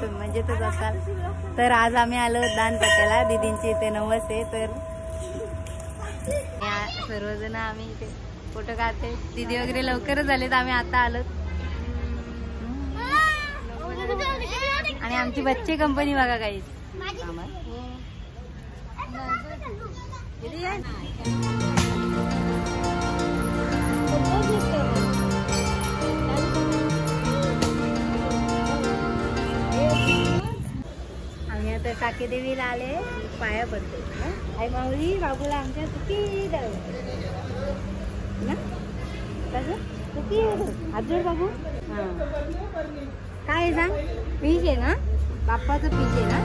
मजेतच असाल. तर आज आम्ही आलो दानपेट्याला. दीदींची इथे नवस आहे, तर सर्वजण आम्ही इथे फोटो काढते. दीदी वगैरे लवकरच आले, तर आम्ही आता आलो. आणि आमची बच्चे कंपनी बघा काही. आम्ही आता टाके देवीला आले, पाया पडतो. आई माऊली बाबूला आमच्या सुखी द्याव ना, कसं सुखी आजोड बाबू. हा काय सांग, पीस आहे ना, बाप्पाचं पीस आहे ना.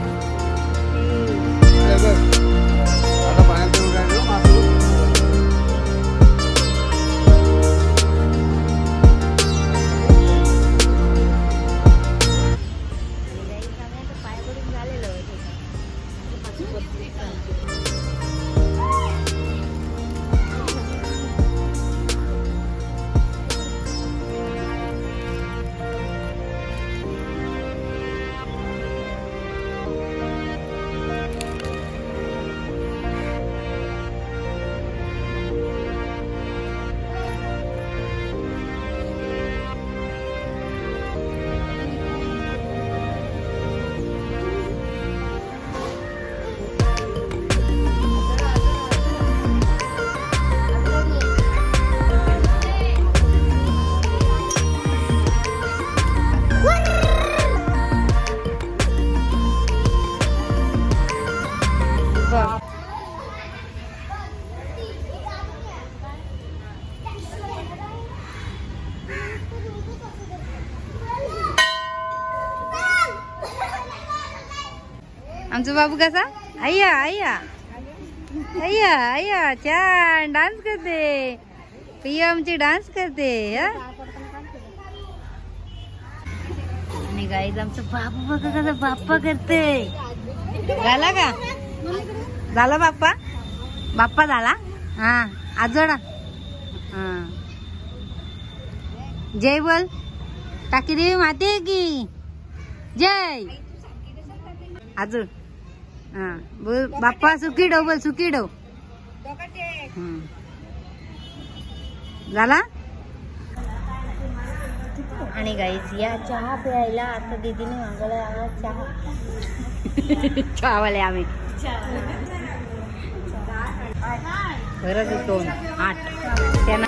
आमचा बाबू कसा आया आया आया आया छान डान्स करते. पिया आमची डान्स करते. आणि गाईज आमचा बाबू बघा कसा बाप्पा करते. झाला का, झाला बाप्पा, बाप्पा झाला. हा आजोडा. हा जय बोल, टाकी देवी माते की जय. अजून हा बोल, बाप्पा सुखी डो बोल, सुखी डो. झाला. आणि गाईज या चहा प्यायला आता दीदीने मागवला चहा. चहावाले आम्ही खरंच 2-8 त्यांना.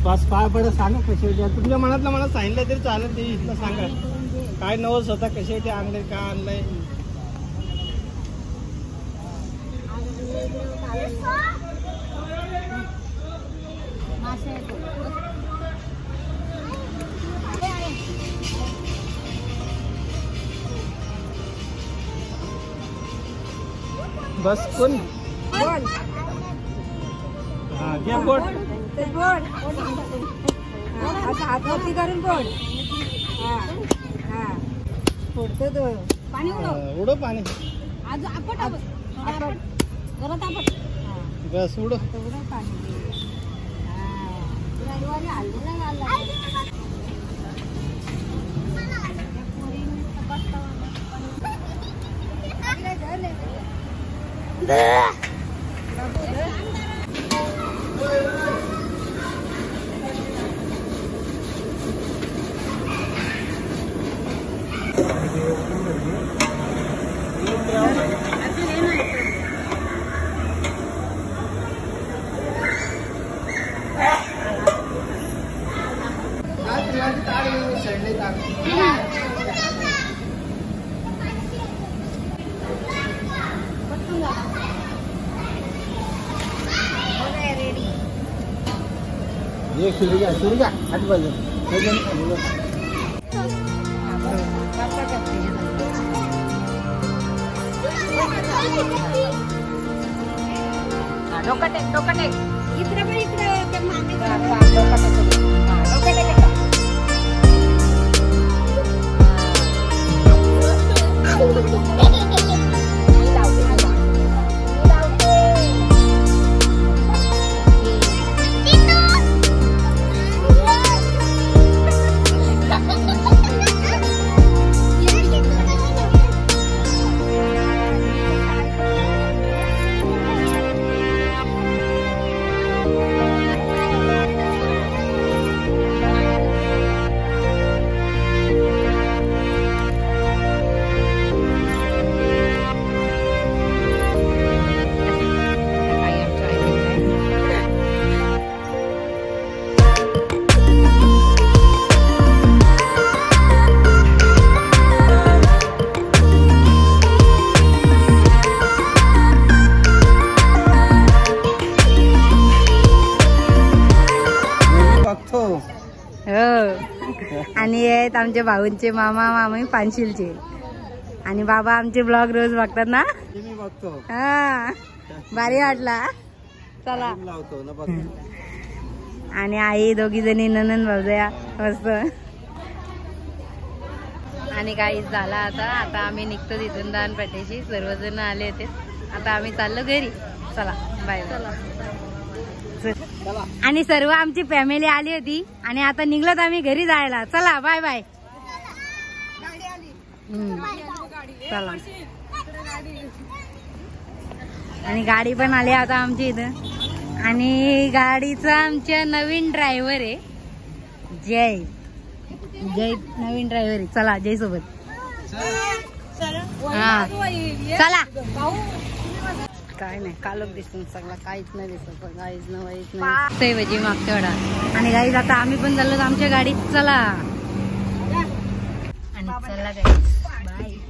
पाच पाय पडत सांगा कसे तुमच्या मनातलं मला सांगितलं तरी चालेल. ते इथलं सांगा काय नवस होता, कसे ते आणले, का आणलंय. बस कोण हा घ्या बोट. हातवरती करून बोल. फोडतो तो पाणी उडो पाणी. बस उडो पाणी. ये सुरू का आठ बाजू डोकं टेक इकडे पण आणि आहेत आमच्या भाऊंचे मामा मामी पानशिलचे आणि बाबा आमचे ब्लॉग रोज बघतात ना. मी बघतो. हा भारी वाटला. चला लावतो ना. आणि आई दोघी जणी ननन भाऊजया मस्त. आणि काहीच झाला आता आम्ही निघतो तिथून दानपेठेशी. सर्वजण आले होते. आता आम्ही चाललो घरी. चला बाय. आणि सर्व आमची फॅमिली आली होती आणि आता निघलोत आम्ही घरी जायला. चला बाय बाय. चला आणि गाडी पण आली आता आमची इथं. आणि गाडीचा आमच्या नवीन ड्रायव्हर आहे जय. नवीन ड्रायव्हर आहे. चला जय सोबत. हा चला. काय नाही कालोख दिसून सगळं काहीच नाही दिसत. काहीच नाही भजी मागच्या वेळा. आणि गाईज आता आम्ही पण चाललो आमच्या गाडीत. चला आणि चला गाईज बाय.